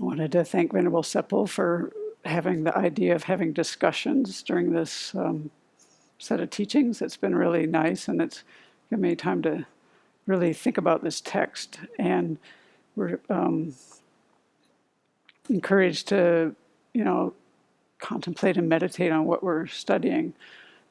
I wanted to thank Venerable Seppel for having the idea of having discussions during this set of teachings. It's been really nice, and it's given me time to really think about this text. And we're encouraged to, contemplate and meditate on what we're studying.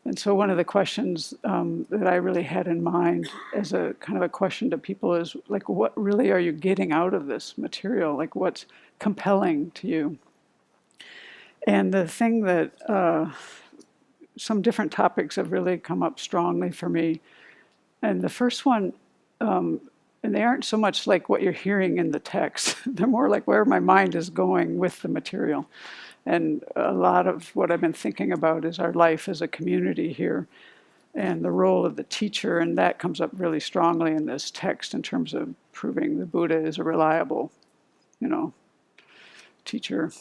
And so one of the questions that I really had in mind as a kind of a question to people is, like, what really are you getting out of this material? Like, what's compelling to you? And the thing that some different topics have really come up strongly for me. And the first one, and they aren't so much like what you're hearing in the text, they're more like where my mind is going with the material. And a lot of what I've been thinking about is our life as a community here and the role of the teacher, and that comes up really strongly in this text in terms of proving the Buddha is a reliable, teacher.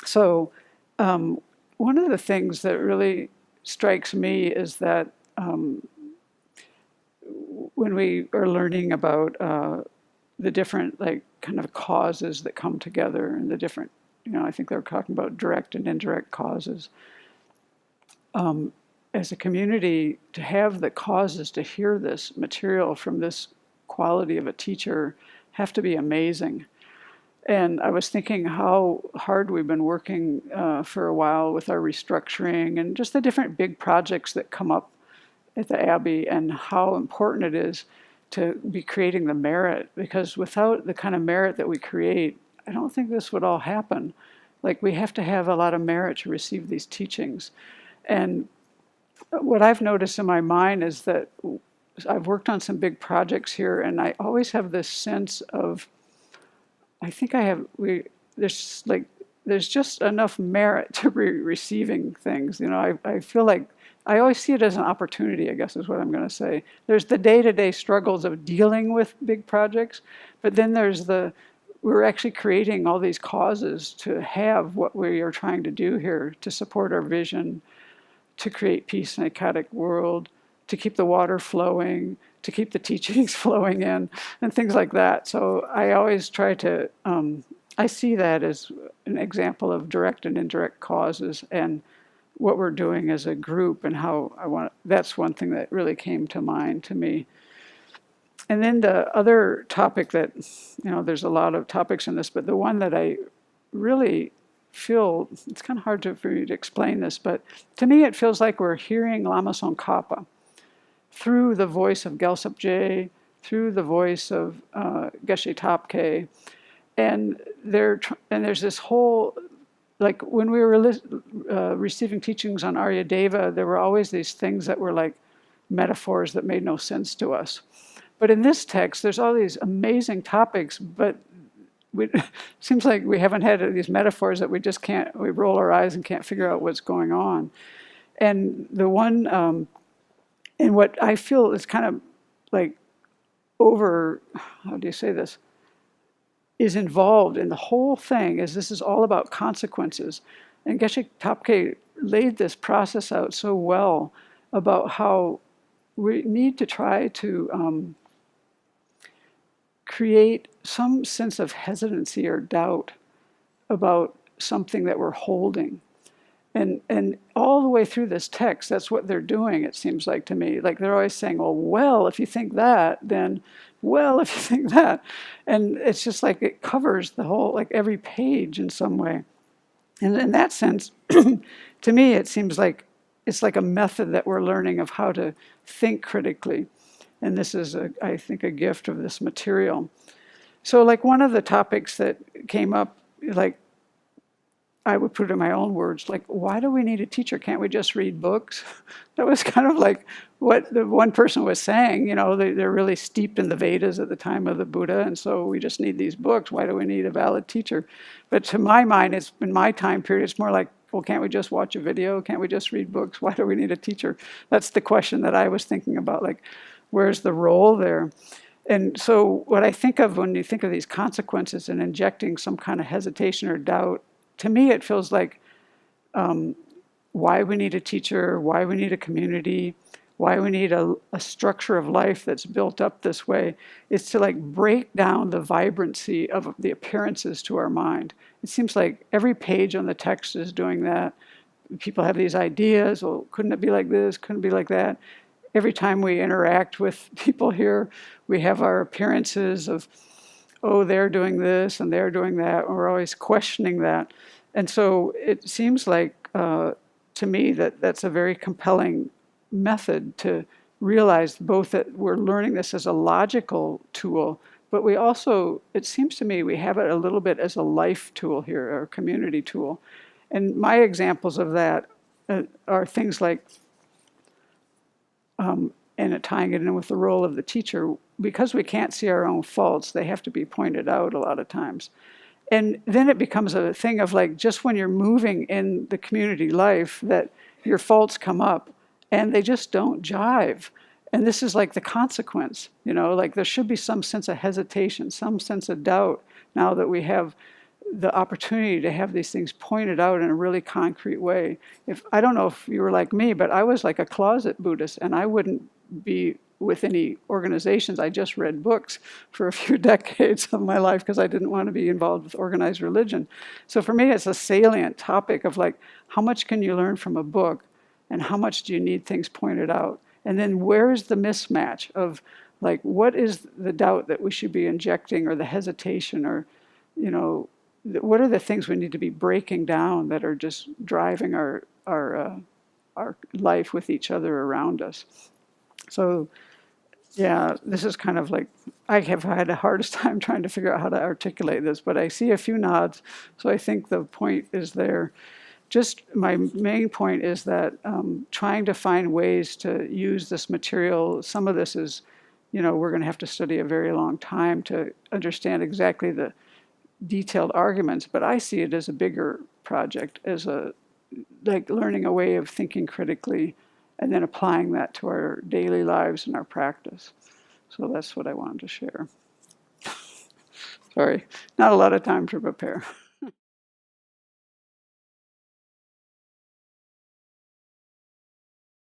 So one of the things that really strikes me is that when we are learning about the different, like, kind of causes that come together and the different, I think they're talking about direct and indirect causes. As a community, to have the causes to hear this material from this quality of a teacher have to be amazing. And I was thinking how hard we've been working for a while with our restructuring and just the different big projects that come up at the Abbey, and how important it is to be creating the merit, because without the kind of merit that we create, I don't think this would all happen. Like, we have to have a lot of merit to receive these teachings. And what I've noticed in my mind is that I've worked on some big projects here, and I always have this sense of, I think there's just enough merit to be receiving things. I feel like I always see it as an opportunity, I guess is what I'm going to say. There's the day-to-day struggles of dealing with big projects, but then there's we're actually creating all these causes to have what we are trying to do here, to support our vision, to create peace in a chaotic world, to keep the water flowing, to keep the teachings flowing in, and things like that. So I always try to, I see that as an example of direct and indirect causes, and what we're doing as a group, and how that's one thing that really came to mind to me. And then the other topic that, there's a lot of topics in this, but the one that I really feel, it's kind of hard for me to explain this, but to me it feels like we're hearing Lama Tsongkhapa through the voice of Gyaltsab Je, through the voice of Geshe Topke, and there's this whole, like, when we were receiving teachings on Arya Deva, there were always these things that were like metaphors that made no sense to us. But in this text, there's all these amazing topics, but it seems like we haven't had these metaphors that we roll our eyes and can't figure out what's going on. And the one, and what I feel is kind of like how do you say this, is involved in the whole thing, is this is all about consequences. And Geshe Topke laid this process out so well about how we need to try to create some sense of hesitancy or doubt about something that we're holding. And all the way through this text, that's what they're doing, it seems like to me. Like, they're always saying, well, if you think that, then, well, if you think that. And it's just like it covers the whole, like, every page in some way. And in that sense, to me, it seems like it's like a method that we're learning of how to think critically. And this is, I think, a gift of this material. So, like, one of the topics that came up, like, I would put it in my own words, like, why do we need a teacher? Can't we just read books? That was kind of like what the one person was saying. They're really steeped in the Vedas at the time of the Buddha, and so we just need these books. Why do we need a valid teacher? But to my mind, it's in my time period, it's more like, well, can't we just watch a video? Can't we just read books? Why do we need a teacher? That's the question that I was thinking about, like, where's the role there? And so what I think of when you think of these consequences and injecting some kind of hesitation or doubt, to me it feels like why we need a teacher, why we need a community, why we need a structure of life that's built up this way, is to like break down the vibrancy of the appearances to our mind. It seems like every page on the text is doing that. People have these ideas, well, couldn't it be like this, couldn't it be like that? Every time we interact with people here, we have our appearances of, oh, they're doing this and they're doing that, and we're always questioning that. And so it seems like, to me, that that's a very compelling method to realize both that we're learning this as a logical tool, but we also, it seems to me, we have it a little bit as a life tool here, or a community tool. And my examples of that are things like, and tying it in with the role of the teacher, because we can't see our own faults, they have to be pointed out a lot of times. And then it becomes a thing of like, just when you're moving in the community life, that your faults come up and they just don't jive. And this is like the consequence, you know, like there should be some sense of hesitation, some sense of doubt now that we have the opportunity to have these things pointed out in a really concrete way. I don't know if you were like me, but I was like a closet Buddhist, and I wouldn't be with any organizations. I just read books for a few decades of my life because I didn't want to be involved with organized religion. So for me, it's a salient topic of like, how much can you learn from a book, and how much do you need things pointed out? And then where's the mismatch of like, what is the doubt that we should be injecting, or the hesitation, or, you know, what are the things we need to be breaking down that are just driving our life with each other around us? So, yeah, this is kind of like, I have had the hardest time trying to figure out how to articulate this, but I see a few nods, so I think the point is there. Just my main point is that trying to find ways to use this material, some of this is, you know, we're going to have to study a very long time to understand exactly the detailed arguments, but I see it as a bigger project, as a, like learning a way of thinking critically and then applying that to our daily lives and our practice. So that's what I wanted to share. Sorry, not a lot of time to prepare.